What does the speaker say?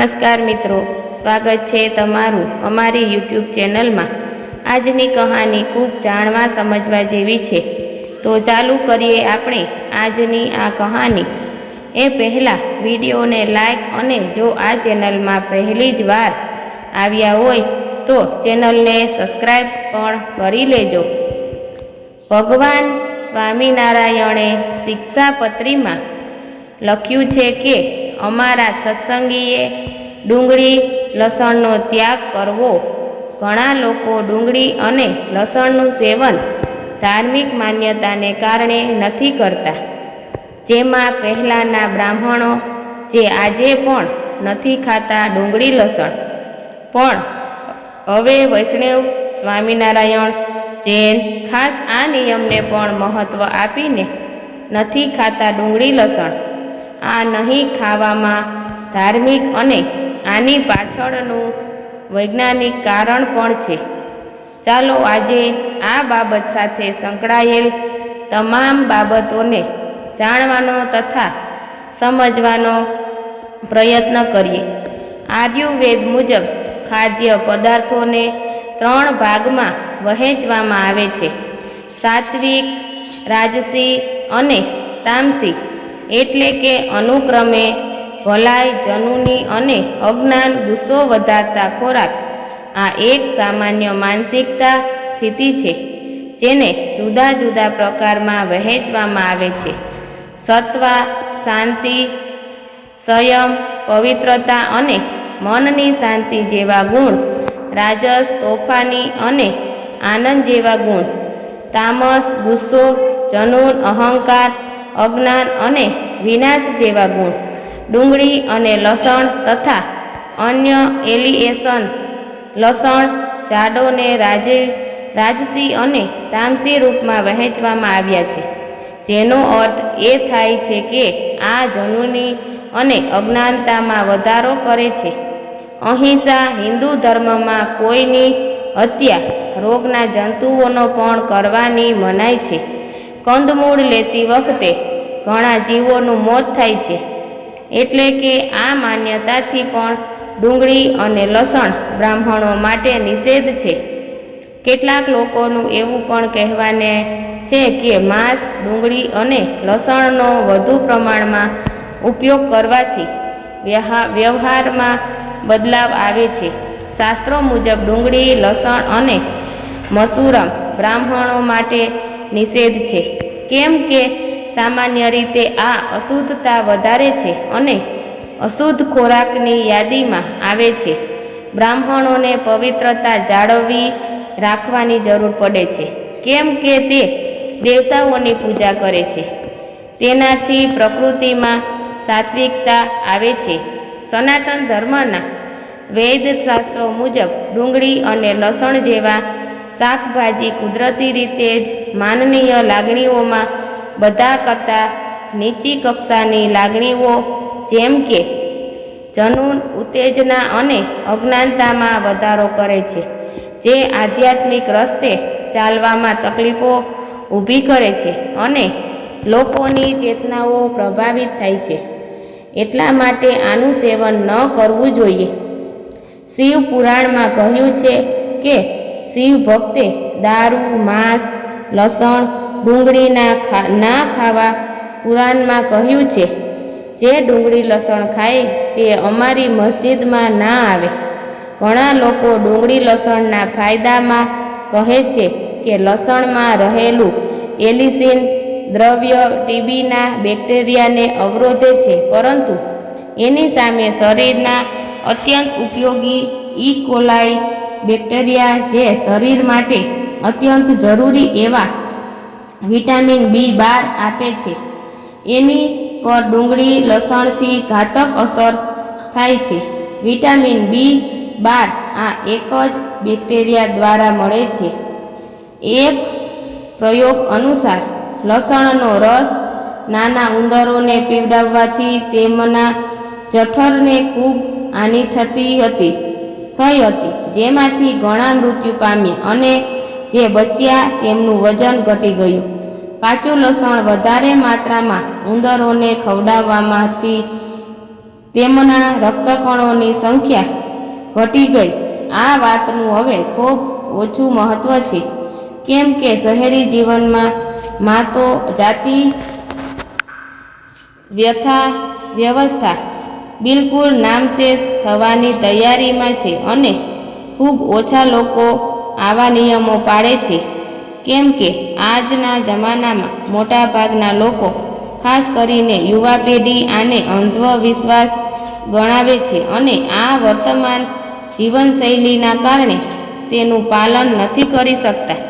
નમસ્કાર મિત્રો, સ્વાગત છે તમારું અમારી યુટ્યુબ ચેનલમાં। આજની કહાની ખૂબ જાણવા સમજવા જેવી છે, તો ચાલુ કરીએ આપણે આજની આ કહાની। એ પહેલાં વિડીયોને લાઈક અને જો આ ચેનલમાં પહેલી જ વાર આવ્યા હોય તો ચેનલને સબસ્ક્રાઈબ પણ કરી લેજો। ભગવાન સ્વામિનારાયણે શિક્ષાપત્રીમાં લખ્યું છે કે અમારા સત્સંગીએ ડુંગળી લસણનો ત્યાગ કરવો। ઘણા લોકો ડુંગળી અને લસણનું સેવન ધાર્મિક માન્યતાને કારણે નથી કરતા, જેમાં પહેલાંના બ્રાહ્મણો જે આજે પણ નથી ખાતા ડુંગળી લસણ, પણ હવે વૈષ્ણવ, સ્વામિનારાયણ, જૈન ખાસ આ નિયમને પણ મહત્ત્વ આપીને નથી ખાતા ડુંગળી લસણ। આ નહીં ખાવામાં ધાર્મિક અને આની પાછળનું વૈજ્ઞાનિક કારણ પણ છે। ચાલો આજે આ બાબત સાથે સંકળાયેલ તમામ બાબતોને જાણવાનો તથા સમજવાનો પ્રયત્ન કરીએ। આયુર્વેદ મુજબ ખાદ્ય પદાર્થોને 3 ભાગમાં વહેંચવામાં આવે છે: સાત્વિક, રાજસી અને તામસી, એટલે કે અનુક્રમે ભલાઈ, જનુની અને અજ્ઞાન ગુસ્સો વધારતા ખોરાક। આ એક સામાન્ય માનસિકતા સ્થિતિ છે જેને જુદા જુદા પ્રકારમાં વહેંચવામાં આવે છે: સત્વા, શાંતિ, સંયમ, પવિત્રતા અને મનની શાંતિ જેવા ગુણ; રાજસ, તોફાની અને આનંદ જેવા ગુણ; તામસ, ગુસ્સો, જનૂન, અહંકાર, અજ્ઞાન અને વિનાશ જેવા ગુણ। ડુંગળી અને લસણ તથા અન્ય એલિએશન લસણ જાડોને રાજસી અને તામસી રૂપમાં વહેંચવામાં આવ્યા છે, જેનો અર્થ એ થાય છે કે આ જનુની અને અજ્ઞાનતામાં વધારો કરે છે। અહિંસા, હિન્દુ ધર્મમાં કોઈની હત્યા, રોગના જંતુઓનો પણ કરવાની મનાઈ છે। કંદમૂળ લેતી વખતે ઘણા જીવોનું મોત થાય છે, એટલે કે આ માન્યતાથી પણ ડુંગળી અને લસણ બ્રાહ્મણો માટે નિષેધ છે। કેટલાક લોકોનું એવું પણ કહેવાને છે કે માંસ, ડુંગળી અને લસણનો વધુ પ્રમાણમાં ઉપયોગ કરવાથી વ્યવહારમાં બદલાવ આવે છે। શાસ્ત્રો મુજબ ડુંગળી, લસણ અને મસૂરમ બ્રાહ્મણો માટે નિષેધ છે, કેમ કે સામાન્ય રીતે આ અશુદ્ધતા વધારે છે અને અશુદ્ધ ખોરાકની યાદીમાં આવે છે। બ્રાહ્મણોને પવિત્રતા જાળવી રાખવાની જરૂર પડે છે, કેમ કે તે દેવતાઓની પૂજા કરે છે। તેનાથી પ્રકૃતિમાં સાત્વિકતા આવે છે। સનાતન ધર્મના વૈદશાસ્ત્રો મુજબ ડુંગળી અને લસણ જેવા શાકભાજી કુદરતી રીતે જ માનવીય લાગણીઓમાં બધા કરતાં નીચી કક્ષાની લાગણીઓ જેમ કે જનૂન, ઉત્તેજના અને અજ્ઞાનતામાં વધારો કરે છે, જે આધ્યાત્મિક રસ્તે ચાલવામાં તકલીફો ઊભી કરે છે અને લોકોની ચેતનાઓ પ્રભાવિત થાય છે। એટલા માટે આનું સેવન ન કરવું જોઈએ। શિવ પુરાણમાં કહ્યું છે કે શિવ ભક્તે દારૂ, માંસ, લસણ, ડુંગળી ના ખાવા। પુરાણમાં કહ્યું છે, જે ડુંગળી લસણ ખાય તે અમારી મસ્જિદમાં ના આવે। ઘણા લોકો ડુંગળી લસણના ફાયદામાં કહે છે કે લસણમાં રહેલું એલિસિન દ્રવ્ય ટીબીના બેક્ટેરિયાને અવરોધે છે, પરંતુ એની સામે શરીરના અત્યંત ઉપયોગી ઈ. કોલાઈ બેક્ટેરિયા, જે શરીર માટે અત્યંત જરૂરી એવા વિટામિન B12 આપે છે, એની પર ડુંગળી લસણથી ઘાતક અસર થાય છે। વિટામિન B12 આ એક જ બેક્ટેરિયા દ્વારા મળે છે। એક પ્રયોગ અનુસાર લસણનો રસ નાના ઉંદરોને પીવડાવવાથી તેમના જઠરને ખૂબ હાનિ થઈ હતી, જેમાંથી ઘણા મૃત્યુ પામ્યા અને જે બચ્યા તેમનું વજન ઘટી ગયું। કાચું લસણ વધારે માત્રામાં ઉંદરોને ખવડાવવામાંથી તેમના રક્તકણોની સંખ્યા ઘટી ગઈ. આ વાતનું હવે ખૂબ ઓછું મહત્ત્વ છે, કેમ કે શહેરી જીવનમાં તો જાતિ વ્યવસ્થા બિલકુલ નામશેષ થવાની તૈયારીમાં છે અને ખૂબ ઓછા લોકો આવા નિયમો પાળે છે, કેમ કે આજના જમાનામાં મોટાભાગના લોકો, ખાસ કરીને યુવા પેઢી, આને અંધવિશ્વાસ ગણાવે છે અને આ વર્તમાન જીવનશૈલીના કારણે તેનું પાલન નથી કરી શકતા.